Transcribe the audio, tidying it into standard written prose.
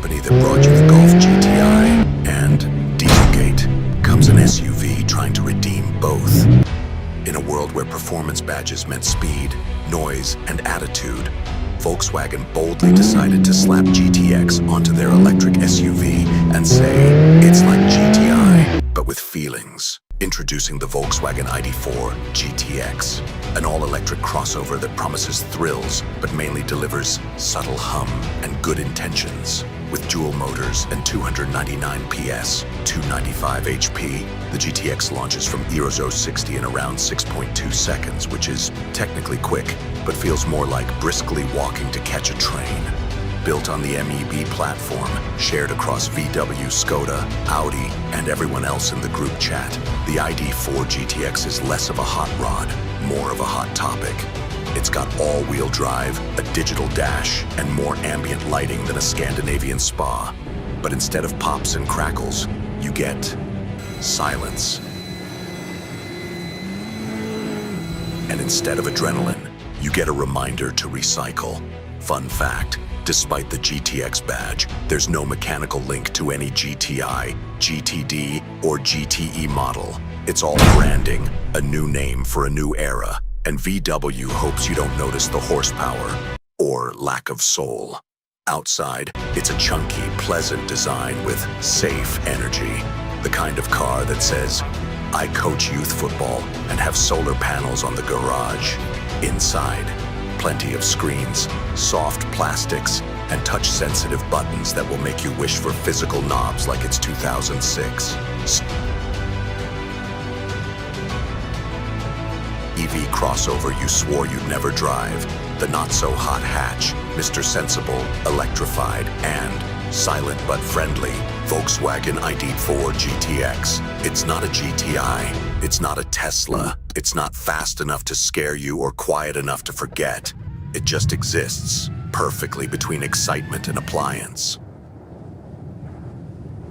company that brought you the Golf GTI and Dieselgate comes an SUV trying to redeem both. In a world where performance badges meant speed, noise, and attitude, Volkswagen boldly decided to slap GTX onto their electric SUV and say, it's like GTI, but with feelings. Introducing the Volkswagen ID4 GTX, an all-electric crossover that promises thrills, but mainly delivers subtle hum and good intentions. With dual motors and 299 PS, 295 HP, the GTX launches from 0 to 60 in around 6.2 seconds, which is technically quick, but feels more like briskly walking to catch a train. Built on the MEB platform, shared across VW, Skoda, Audi, and everyone else in the group chat, the ID4 GTX is less of a hot rod, more of a hot topic. It's got all-wheel drive, a digital dash, and more ambient lighting than a Scandinavian spa. But instead of pops and crackles, you get silence. And instead of adrenaline, you get a reminder to recycle. Fun fact, despite the GTX badge, there's no mechanical link to any GTI, GTD, or GTE model. It's all branding, a new name for a new era, and VW hopes you don't notice the horsepower or lack of soul. Outside, it's a chunky, pleasant design with safe energy, the kind of car that says, I coach youth football and have solar panels on the garage. Inside, plenty of screens, soft plastics, and touch-sensitive buttons that will make you wish for physical knobs like it's 2006. EV crossover you swore you'd never drive, the not-so-hot hatch, Mr. Sensible, electrified, and silent but friendly, Volkswagen ID4 GTX. It's not a GTI, it's not a Tesla, it's not fast enough to scare you or quiet enough to forget. It just exists, perfectly between excitement and appliance.